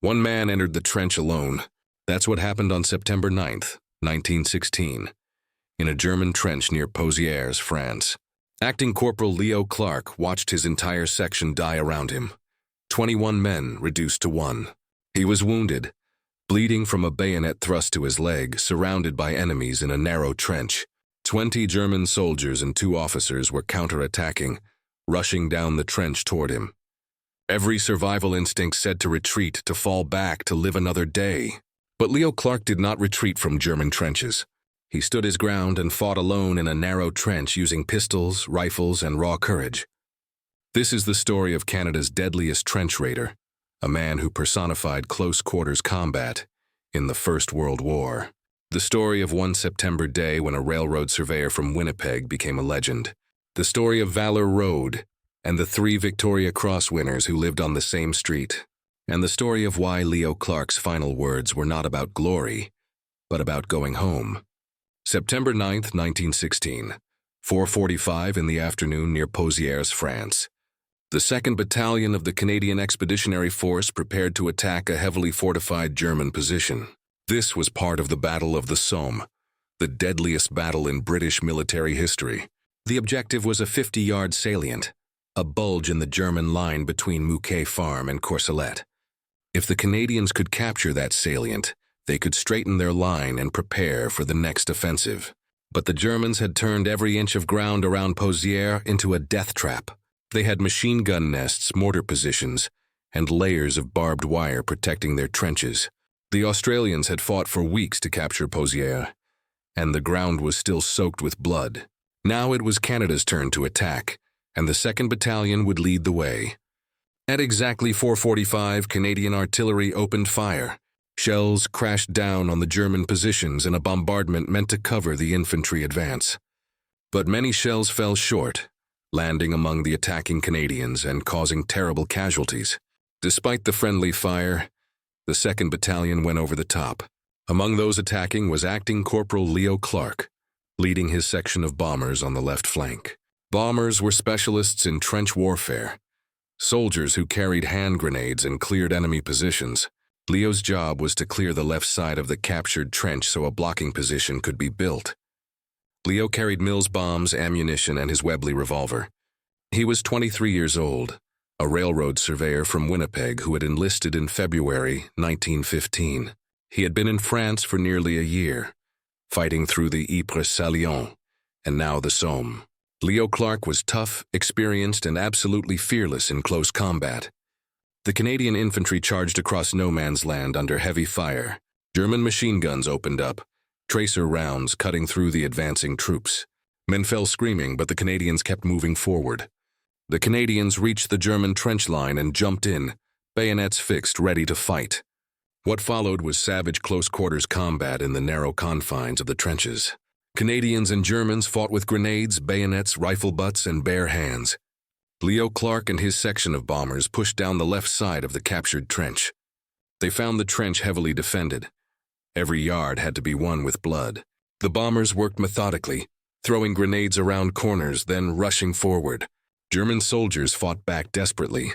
One man entered the trench alone. That's what happened on September 9th, 1916, in a German trench near Pozières, France. Acting Corporal Leo Clarke watched his entire section die around him. 21 men reduced to 1. He was wounded, bleeding from a bayonet thrust to his leg, surrounded by enemies in a narrow trench. 20 German soldiers and 2 officers were counterattacking, rushing down the trench toward him. Every survival instinct said to retreat, to fall back, to live another day. But Leo Clarke did not retreat from German trenches. He stood his ground and fought alone in a narrow trench using pistols, rifles, and raw courage. This is the story of Canada's deadliest trench raider, a man who personified close-quarters combat in the First World War. The story of one September day when a railroad surveyor from Winnipeg became a legend. The story of Valor Road and the 3 Victoria Cross winners who lived on the same street. And the story of why Leo Clarke's final words were not about glory, but about going home. September 9th, 1916, 4:45 in the afternoon near Pozières, France. The 2nd Battalion of the Canadian Expeditionary Force prepared to attack a heavily fortified German position. This was part of the Battle of the Somme, the deadliest battle in British military history. The objective was a 50-yard salient, a bulge in the German line between Mouquet Farm and Courcelette. If the Canadians could capture that salient, they could straighten their line and prepare for the next offensive. But the Germans had turned every inch of ground around Pozières into a death trap. They had machine gun nests, mortar positions, and layers of barbed wire protecting their trenches. The Australians had fought for weeks to capture Pozières, and the ground was still soaked with blood. Now it was Canada's turn to attack, and the 2nd Battalion would lead the way. At exactly 4:45, Canadian artillery opened fire. Shells crashed down on the German positions in a bombardment meant to cover the infantry advance. But many shells fell short, landing among the attacking Canadians and causing terrible casualties. Despite the friendly fire, the 2nd Battalion went over the top. Among those attacking was Acting Corporal Leo Clarke, leading his section of bombers on the left flank. Bombers were specialists in trench warfare, soldiers who carried hand grenades and cleared enemy positions. Leo's job was to clear the left side of the captured trench so a blocking position could be built. Leo carried Mills bombs, ammunition, and his Webley revolver. He was 23 years old, a railroad surveyor from Winnipeg who had enlisted in February 1915. He had been in France for nearly a year, fighting through the Ypres Salient and now the Somme. Leo Clarke was tough, experienced, and absolutely fearless in close combat. The Canadian infantry charged across no man's land under heavy fire. German machine guns opened up, tracer rounds cutting through the advancing troops. Men fell screaming, but the Canadians kept moving forward. The Canadians reached the German trench line and jumped in, bayonets fixed, ready to fight. What followed was savage close-quarters combat in the narrow confines of the trenches. Canadians and Germans fought with grenades, bayonets, rifle butts, and bare hands. Leo Clarke and his section of bombers pushed down the left side of the captured trench. They found the trench heavily defended. Every yard had to be won with blood. The bombers worked methodically, throwing grenades around corners, then rushing forward. German soldiers fought back desperately,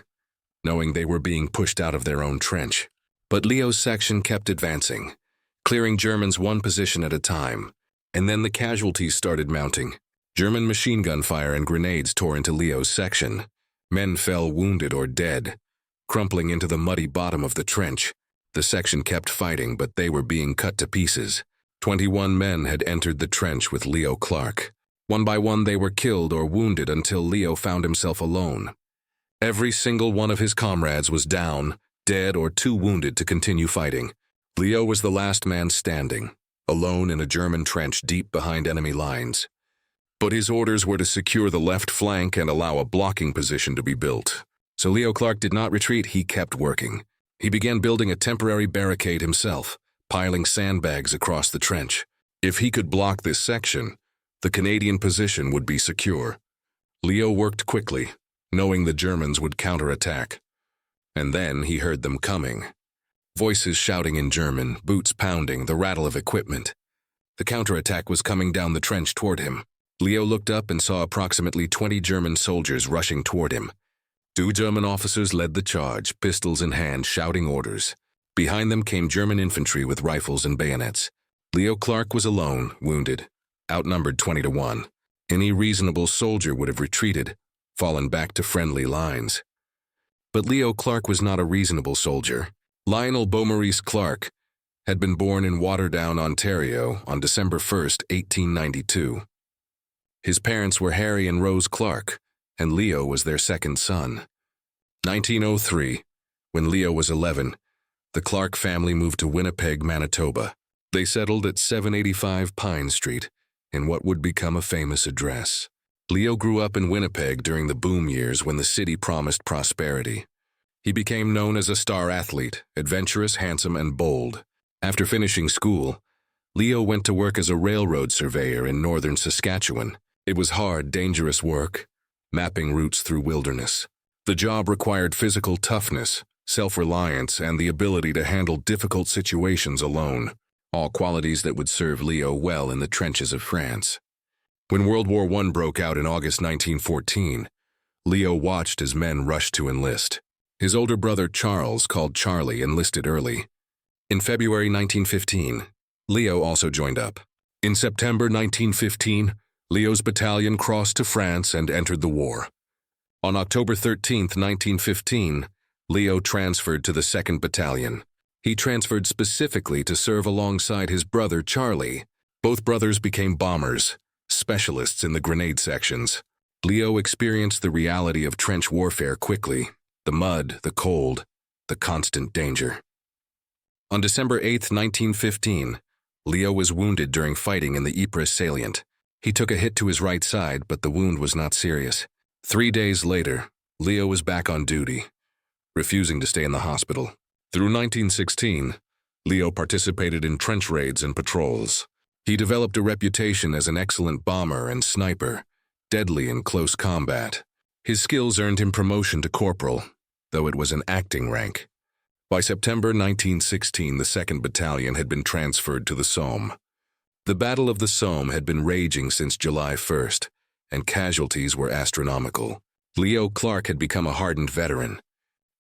knowing they were being pushed out of their own trench. But Leo's section kept advancing, clearing Germans one position at a time. And then the casualties started mounting. German machine gun fire and grenades tore into Leo's section. Men fell wounded or dead, crumpling into the muddy bottom of the trench. The section kept fighting, but they were being cut to pieces. 21 men had entered the trench with Leo Clarke. One by one they were killed or wounded until Leo found himself alone. Every single one of his comrades was down, dead, or too wounded to continue fighting. Leo was the last man standing, alone in a German trench deep behind enemy lines. But his orders were to secure the left flank and allow a blocking position to be built. So Leo Clarke did not retreat, he kept working. He began building a temporary barricade himself, piling sandbags across the trench. If he could block this section, the Canadian position would be secure. Leo worked quickly, knowing the Germans would counterattack. And then he heard them coming. Voices shouting in German, boots pounding, the rattle of equipment. The counterattack was coming down the trench toward him. Leo looked up and saw approximately 20 German soldiers rushing toward him. 2 German officers led the charge, pistols in hand, shouting orders. Behind them came German infantry with rifles and bayonets. Leo Clarke was alone, wounded, outnumbered 20-1. Any reasonable soldier would have retreated, fallen back to friendly lines. But Leo Clarke was not a reasonable soldier. Lionel Beaumaris Clarke had been born in Waterdown, Ontario on December 1, 1892. His parents were Harry and Rose Clarke, and Leo was their second son. 1903, when Leo was 11, the Clarke family moved to Winnipeg, Manitoba. They settled at 785 Pine Street, in what would become a famous address. Leo grew up in Winnipeg during the boom years when the city promised prosperity. He became known as a star athlete, adventurous, handsome, and bold. After finishing school, Leo went to work as a railroad surveyor in northern Saskatchewan. It was hard, dangerous work, mapping routes through wilderness. The job required physical toughness, self-reliance, and the ability to handle difficult situations alone, all qualities that would serve Leo well in the trenches of France. When World War I broke out in August 1914, Leo watched as men rushed to enlist. His older brother Charles, called Charlie, enlisted early. In February 1915, Leo also joined up. In September 1915, Leo's battalion crossed to France and entered the war. On October 13, 1915, Leo transferred to the 2nd Battalion. He transferred specifically to serve alongside his brother Charlie. Both brothers became bombers, specialists in the grenade sections. Leo experienced the reality of trench warfare quickly: the mud, the cold, the constant danger. On December 8, 1915, Leo was wounded during fighting in the Ypres salient. He took a hit to his right side, but the wound was not serious. 3 days later, Leo was back on duty, refusing to stay in the hospital. Through 1916, Leo participated in trench raids and patrols. He developed a reputation as an excellent bomber and sniper, deadly in close combat. His skills earned him promotion to corporal, though it was an acting rank. By September 1916, the 2nd Battalion had been transferred to the Somme. The Battle of the Somme had been raging since July 1st, and casualties were astronomical. Leo Clarke had become a hardened veteran.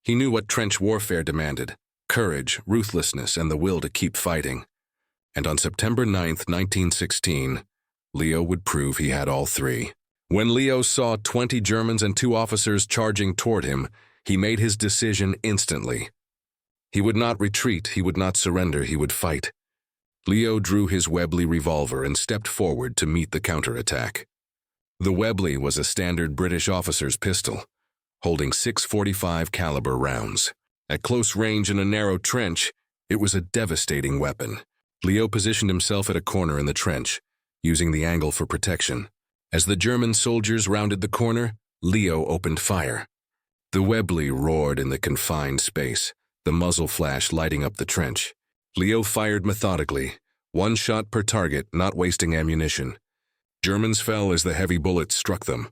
He knew what trench warfare demanded: courage, ruthlessness, and the will to keep fighting. And on September 9, 1916, Leo would prove he had all three. When Leo saw 20 Germans and 2 officers charging toward him, he made his decision instantly. He would not retreat, he would not surrender, he would fight. Leo drew his Webley revolver and stepped forward to meet the counterattack. The Webley was a standard British officer's pistol, holding 6.45 caliber rounds. At close range in a narrow trench, it was a devastating weapon. Leo positioned himself at a corner in the trench, using the angle for protection. As the German soldiers rounded the corner, Leo opened fire. The Webley roared in the confined space, the muzzle flash lighting up the trench. Leo fired methodically, 1 shot per target, not wasting ammunition. Germans fell as the heavy bullets struck them.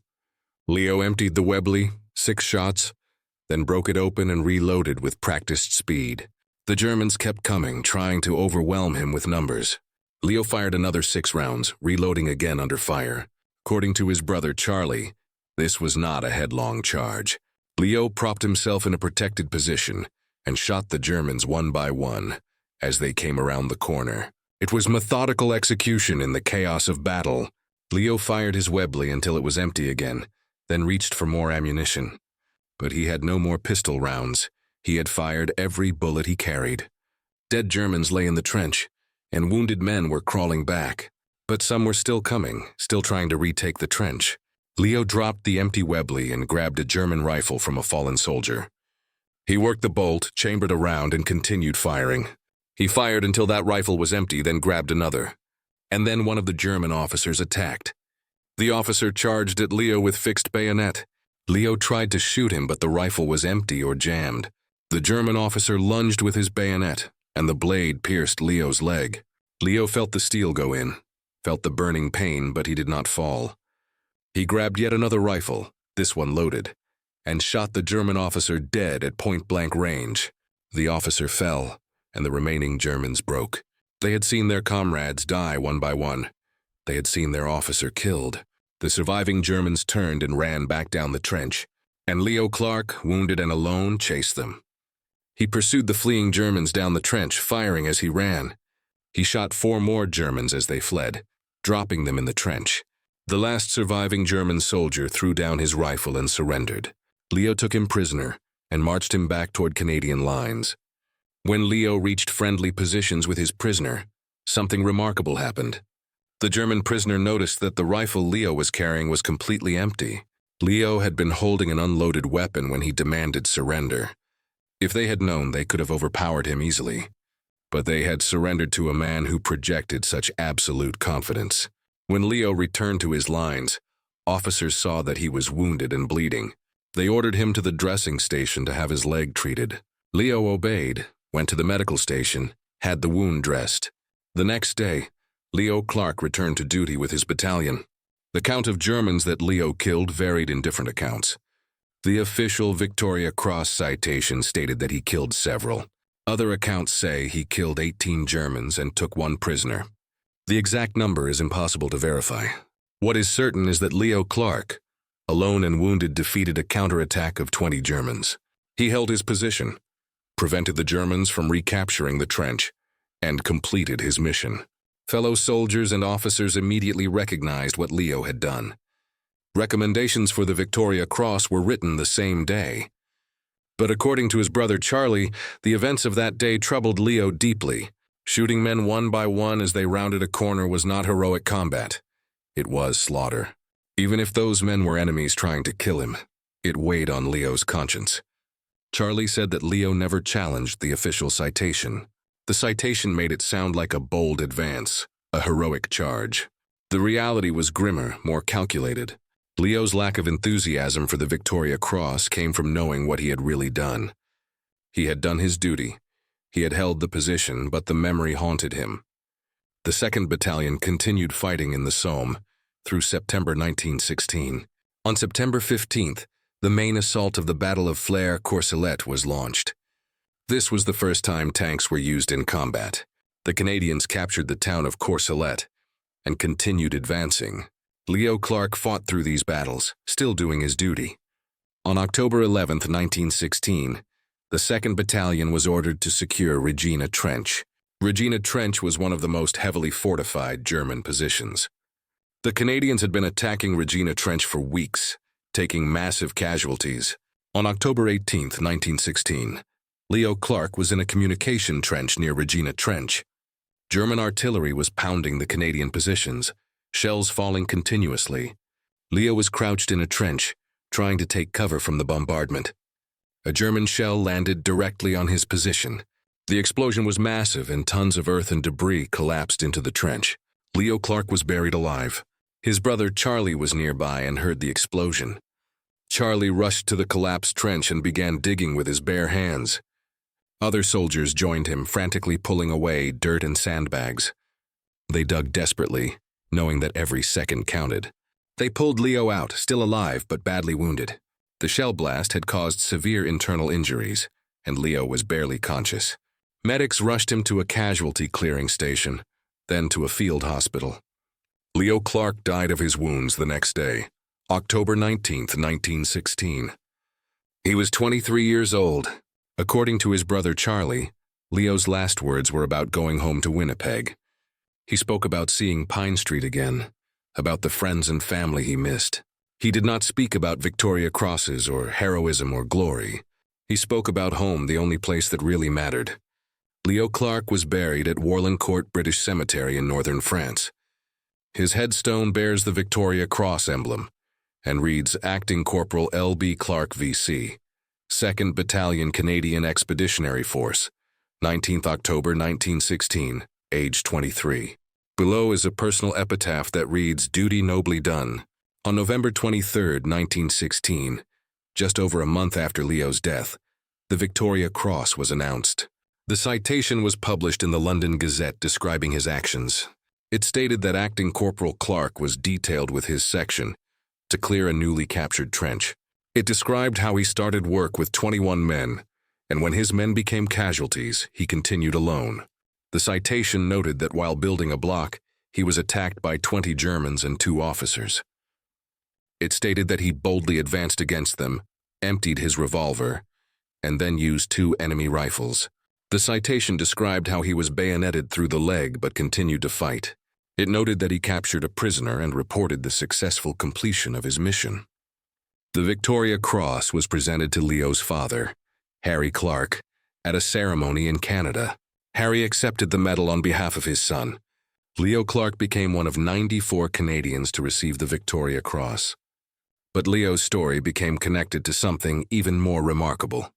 Leo emptied the Webley, 6 shots, then broke it open and reloaded with practiced speed. The Germans kept coming, trying to overwhelm him with numbers. Leo fired another 6 rounds, reloading again under fire. According to his brother Charlie, this was not a headlong charge. Leo propped himself in a protected position and shot the Germans one by one as they came around the corner. It was methodical execution in the chaos of battle. Leo fired his Webley until it was empty again, then reached for more ammunition. But he had no more pistol rounds. He had fired every bullet he carried. Dead Germans lay in the trench, and wounded men were crawling back. But some were still coming, still trying to retake the trench. Leo dropped the empty Webley and grabbed a German rifle from a fallen soldier. He worked the bolt, chambered a round, and continued firing. He fired until that rifle was empty, then grabbed another. And then one of the German officers attacked. The officer charged at Leo with fixed bayonet. Leo tried to shoot him, but the rifle was empty or jammed. The German officer lunged with his bayonet, and the blade pierced Leo's leg. Leo felt the steel go in, felt the burning pain, but he did not fall. He grabbed yet another rifle, this one loaded, and shot the German officer dead at point-blank range. The officer fell, and the remaining Germans broke. They had seen their comrades die one by one. They had seen their officer killed. The surviving Germans turned and ran back down the trench, and Leo Clarke, wounded and alone, chased them. He pursued the fleeing Germans down the trench, firing as he ran. He shot 4 more Germans as they fled, dropping them in the trench. The last surviving German soldier threw down his rifle and surrendered. Leo took him prisoner and marched him back toward Canadian lines. When Leo reached friendly positions with his prisoner, something remarkable happened. The German prisoner noticed that the rifle Leo was carrying was completely empty. Leo had been holding an unloaded weapon when he demanded surrender. If they had known, they could have overpowered him easily. But they had surrendered to a man who projected such absolute confidence. When Leo returned to his lines, officers saw that he was wounded and bleeding. They ordered him to the dressing station to have his leg treated. Leo obeyed, went to the medical station, had the wound dressed. The next day, Leo Clarke returned to duty with his battalion. The count of Germans that Leo killed varied in different accounts. The official Victoria Cross citation stated that he killed several. Other accounts say he killed 18 Germans and took 1 prisoner. The exact number is impossible to verify. What is certain is that Leo Clarke, alone and wounded, defeated a counterattack of 20 Germans. He held his position, prevented the Germans from recapturing the trench, and completed his mission. Fellow soldiers and officers immediately recognized what Leo had done. Recommendations for the Victoria Cross were written the same day. But according to his brother Charlie, the events of that day troubled Leo deeply. Shooting men one by one as they rounded a corner was not heroic combat. It was slaughter. Even if those men were enemies trying to kill him, it weighed on Leo's conscience. Charlie said that Leo never challenged the official citation. The citation made it sound like a bold advance, a heroic charge. The reality was grimmer, more calculated. Leo's lack of enthusiasm for the Victoria Cross came from knowing what he had really done. He had done his duty. He had held the position, but the memory haunted him. The 2nd Battalion continued fighting in the Somme through September 1916. On September 15th, the main assault of the Battle of Flers-Courcelette was launched. This was the first time tanks were used in combat. The Canadians captured the town of Courcelette and continued advancing. Leo Clarke fought through these battles, still doing his duty. On October 11, 1916, the 2nd Battalion was ordered to secure Regina Trench. Regina Trench was one of the most heavily fortified German positions. The Canadians had been attacking Regina Trench for weeks, taking massive casualties. On October 18, 1916, Leo Clarke was in a communication trench near Regina Trench. German artillery was pounding the Canadian positions, shells falling continuously. Leo was crouched in a trench, trying to take cover from the bombardment. A German shell landed directly on his position. The explosion was massive and tons of earth and debris collapsed into the trench. Leo Clarke was buried alive. His brother Charlie was nearby and heard the explosion. Charlie rushed to the collapsed trench and began digging with his bare hands. Other soldiers joined him, frantically pulling away dirt and sandbags. They dug desperately, knowing that every second counted. They pulled Leo out, still alive but badly wounded. The shell blast had caused severe internal injuries, and Leo was barely conscious. Medics rushed him to a casualty clearing station, then to a field hospital. Leo Clarke died of his wounds the next day, October 19, 1916. He was 23 years old. According to his brother Charlie, Leo's last words were about going home to Winnipeg. He spoke about seeing Pine Street again, about the friends and family he missed. He did not speak about Victoria Crosses or heroism or glory. He spoke about home, the only place that really mattered. Leo Clarke was buried at Warlencourt British Cemetery in northern France. His headstone bears the Victoria Cross emblem and reads Acting Corporal L.B. Clarke V.C., 2nd Battalion Canadian Expeditionary Force, 19th October 1916, age 23. Below is a personal epitaph that reads, Duty nobly done. On November 23, 1916, just over a month after Leo's death, the Victoria Cross was announced. The citation was published in the London Gazette describing his actions. It stated that Acting Corporal Clarke was detailed with his section to clear a newly captured trench. It described how he started work with 21 men, and when his men became casualties, he continued alone. The citation noted that while building a block, he was attacked by 20 Germans and 2 officers. It stated that he boldly advanced against them, emptied his revolver, and then used 2 enemy rifles. The citation described how he was bayoneted through the leg but continued to fight. It noted that he captured a prisoner and reported the successful completion of his mission. The Victoria Cross was presented to Leo's father, Harry Clarke, at a ceremony in Canada. Harry accepted the medal on behalf of his son. Leo Clarke became one of 94 Canadians to receive the Victoria Cross. But Leo's story became connected to something even more remarkable.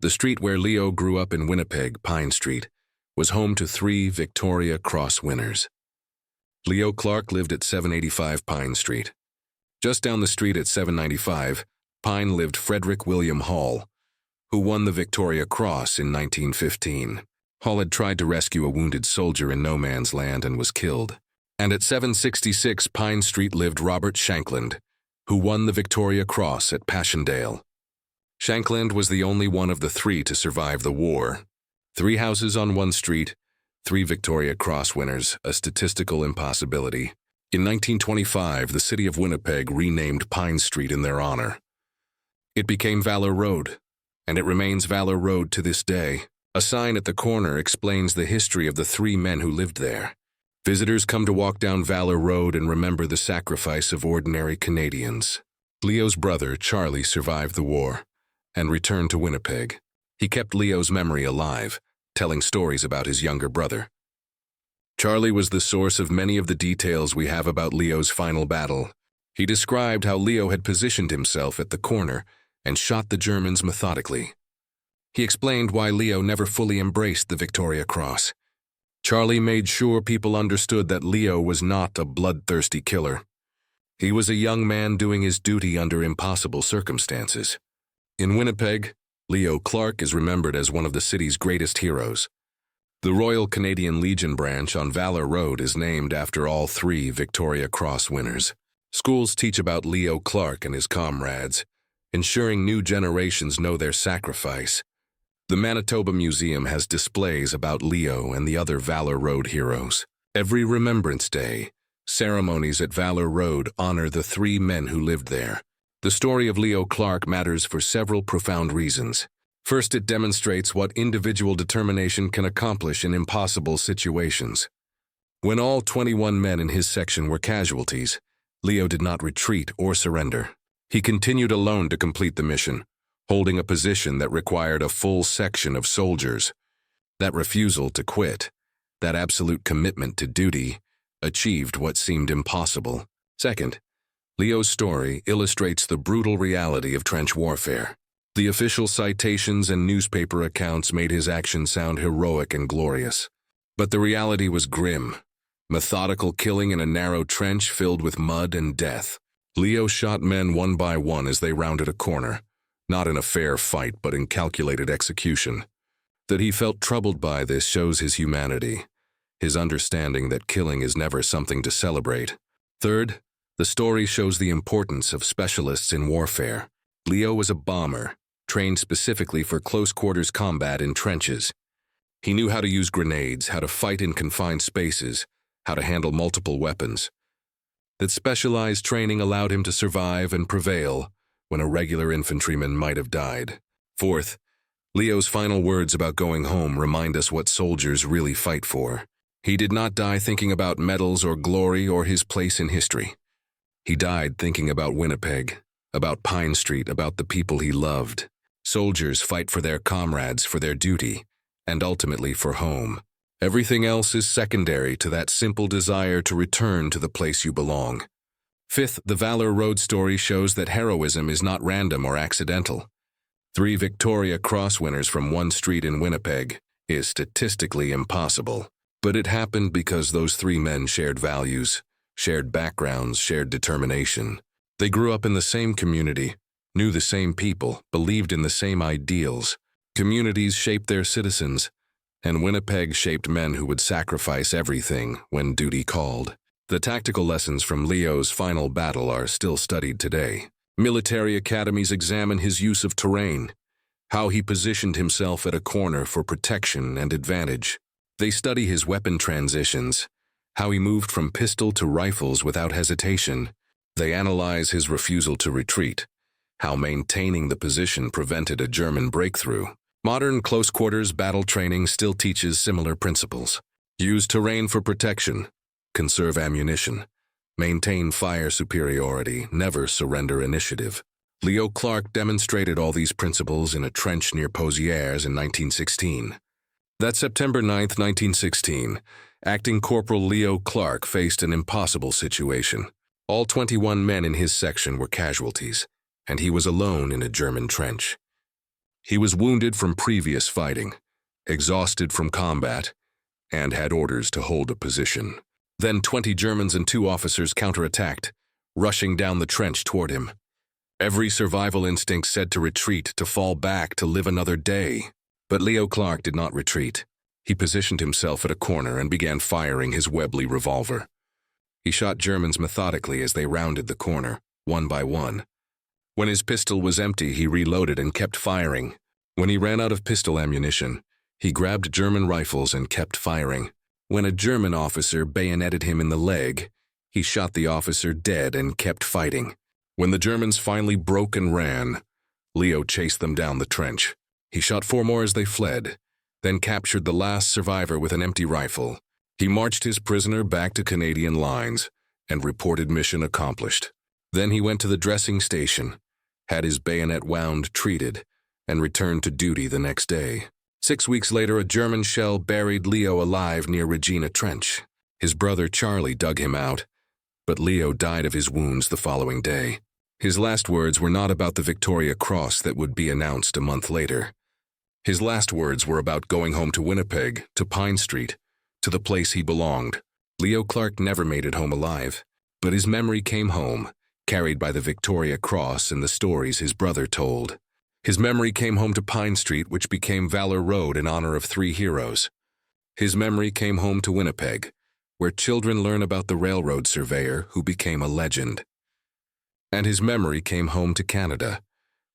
The street where Leo grew up in Winnipeg, Pine Street, was home to 3 Victoria Cross winners. Leo Clarke lived at 785 Pine Street. Just down the street at 795, Pine lived Frederick William Hall, who won the Victoria Cross in 1915. Hall had tried to rescue a wounded soldier in no man's land and was killed. And at 766 Pine Street lived Robert Shankland, who won the Victoria Cross at Passchendaele. Shankland was the only one of the 3 to survive the war. 3 houses on one street, 3 Victoria Cross winners, a statistical impossibility. In 1925, the city of Winnipeg renamed Pine Street in their honor. It became Valor Road, and it remains Valor Road to this day. A sign at the corner explains the history of the 3 men who lived there. Visitors come to walk down Valor Road and remember the sacrifice of ordinary Canadians. Leo's brother, Charlie, survived the war and returned to Winnipeg. He kept Leo's memory alive, telling stories about his younger brother. Charlie was the source of many of the details we have about Leo's final battle. He described how Leo had positioned himself at the corner and shot the Germans methodically. He explained why Leo never fully embraced the Victoria Cross. Charlie made sure people understood that Leo was not a bloodthirsty killer. He was a young man doing his duty under impossible circumstances. In Winnipeg, Leo Clarke is remembered as one of the city's greatest heroes. The Royal Canadian Legion branch on Valor Road is named after all 3 Victoria Cross winners. Schools teach about Leo Clarke and his comrades, ensuring new generations know their sacrifice. The Manitoba Museum has displays about Leo and the other Valor Road heroes. Every Remembrance Day, ceremonies at Valor Road honor the 3 men who lived there. The story of Leo Clarke matters for several profound reasons. First, it demonstrates what individual determination can accomplish in impossible situations. When all 21 men in his section were casualties, Leo did not retreat or surrender. He continued alone to complete the mission, holding a position that required a full section of soldiers. That refusal to quit, that absolute commitment to duty, achieved what seemed impossible. Second, Leo's story illustrates the brutal reality of trench warfare. The official citations and newspaper accounts made his action sound heroic and glorious. But the reality was grim. Methodical killing in a narrow trench filled with mud and death. Leo shot men one by one as they rounded a corner, not in a fair fight but in calculated execution. That he felt troubled by this shows his humanity, his understanding that killing is never something to celebrate. Third, the story shows the importance of specialists in warfare. Leo was a bomber, trained specifically for close-quarters combat in trenches. He knew how to use grenades, how to fight in confined spaces, how to handle multiple weapons. That specialized training allowed him to survive and prevail when a regular infantryman might have died. Fourth, Leo's final words about going home remind us what soldiers really fight for. He did not die thinking about medals or glory or his place in history. He died thinking about Winnipeg, about Pine Street, about the people he loved. Soldiers fight for their comrades, for their duty, and ultimately for home. Everything else is secondary to that simple desire to return to the place you belong. Fifth, the Valor Road story shows that heroism is not random or accidental. 3 Victoria Cross winners from one street in Winnipeg is statistically impossible. But it happened because those 3 men shared values, shared backgrounds, shared determination. They grew up in the same community, knew the same people, believed in the same ideals. Communities shaped their citizens, and Winnipeg shaped men who would sacrifice everything when duty called. The tactical lessons from Leo's final battle are still studied today. Military academies examine his use of terrain, how he positioned himself at a corner for protection and advantage. They study his weapon transitions, how he moved from pistol to rifles without hesitation. They analyze his refusal to retreat, how maintaining the position prevented a German breakthrough. Modern close-quarters battle training still teaches similar principles. Use terrain for protection, conserve ammunition, maintain fire superiority, never surrender initiative. Leo Clarke demonstrated all these principles in a trench near Pozieres in 1916. That September 9, 1916, Acting Corporal Leo Clarke faced an impossible situation. All 21 men in his section were casualties, and he was alone in a German trench. He was wounded from previous fighting, exhausted from combat, and had orders to hold a position. Then 20 Germans and 2 officers counterattacked, rushing down the trench toward him. Every survival instinct said to retreat, to fall back, to live another day. But Leo Clarke did not retreat. He positioned himself at a corner and began firing his Webley revolver. He shot Germans methodically as they rounded the corner, one by one. When his pistol was empty, he reloaded and kept firing. When he ran out of pistol ammunition, he grabbed German rifles and kept firing. When a German officer bayoneted him in the leg, he shot the officer dead and kept fighting. When the Germans finally broke and ran, Leo chased them down the trench. He shot 4 more as they fled, then captured the last survivor with an empty rifle. He marched his prisoner back to Canadian lines and reported mission accomplished. Then he went to the dressing station, had his bayonet wound treated, and returned to duty the next day. 6 weeks later, a German shell buried Leo alive near Regina Trench. His brother Charlie dug him out, but Leo died of his wounds the following day. His last words were not about the Victoria Cross that would be announced a month later. His last words were about going home to Winnipeg, to Pine Street, to the place he belonged. Leo Clarke never made it home alive, but his memory came home, carried by the Victoria Cross and the stories his brother told. His memory came home to Pine Street, which became Valor Road in honor of 3 heroes. His memory came home to Winnipeg, where children learn about the railroad surveyor who became a legend. And his memory came home to Canada,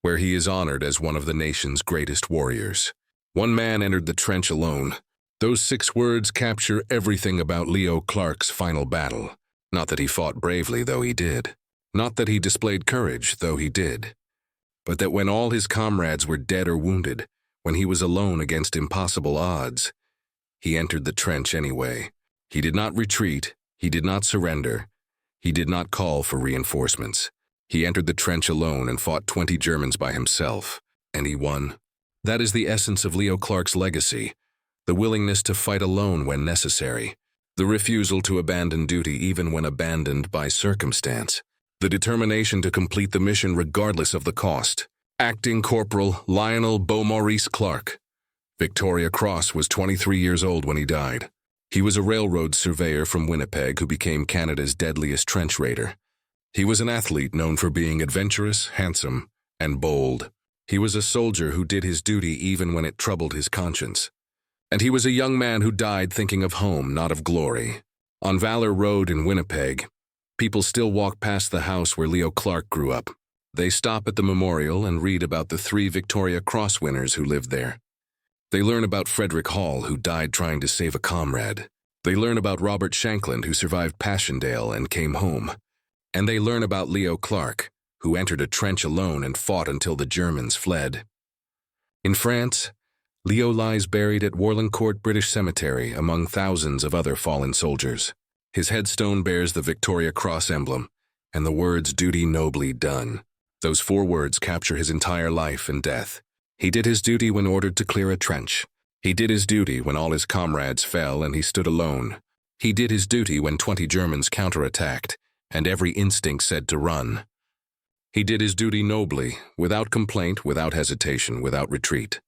where he is honored as one of the nation's greatest warriors. One man entered the trench alone. Those 6 words capture everything about Leo Clarke's final battle. Not that he fought bravely, though he did. Not that he displayed courage, though he did. But that when all his comrades were dead or wounded, when he was alone against impossible odds, he entered the trench anyway. He did not retreat, he did not surrender, he did not call for reinforcements. He entered the trench alone and fought 20 Germans by himself, and he won. That is the essence of Leo Clarke's legacy, the willingness to fight alone when necessary, the refusal to abandon duty even when abandoned by circumstance, the determination to complete the mission regardless of the cost. Acting Corporal Lionel Beaumaurice Clarke. Victoria Cross was 23 years old when he died. He was a railroad surveyor from Winnipeg who became Canada's deadliest trench raider. He was an athlete known for being adventurous, handsome, and bold. He was a soldier who did his duty even when it troubled his conscience. And he was a young man who died thinking of home, not of glory. On Valor Road in Winnipeg, people still walk past the house where Leo Clarke grew up. They stop at the memorial and read about the 3 Victoria Cross winners who lived there. They learn about Frederick Hall, who died trying to save a comrade. They learn about Robert Shankland, who survived Passchendaele and came home. And they learn about Leo Clarke, who entered a trench alone and fought until the Germans fled. In France, Leo lies buried at Warlencourt British Cemetery among thousands of other fallen soldiers. His headstone bears the Victoria Cross emblem and the words "Duty nobly done." Those 4 words capture his entire life and death. He did his duty when ordered to clear a trench. He did his duty when all his comrades fell and he stood alone. He did his duty when 20 Germans counterattacked and every instinct said to run. He did his duty nobly, without complaint, without hesitation, without retreat.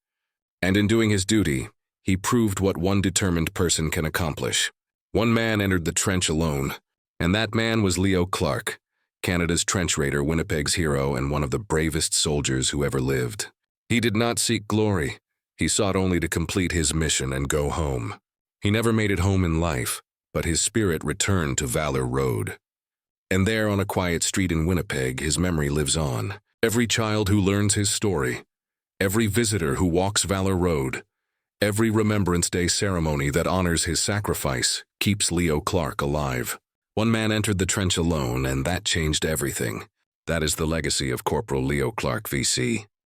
And in doing his duty, he proved what one determined person can accomplish. One man entered the trench alone, and that man was Leo Clarke, Canada's trench raider, Winnipeg's hero, and one of the bravest soldiers who ever lived. He did not seek glory. He sought only to complete his mission and go home. He never made it home in life, but his spirit returned to Valor Road. And there on a quiet street in Winnipeg, his memory lives on. Every child who learns his story, every visitor who walks Valor Road, every Remembrance Day ceremony that honors his sacrifice keeps Leo Clarke alive. One man entered the trench alone, and that changed everything. That is the legacy of Corporal Leo Clarke, VC.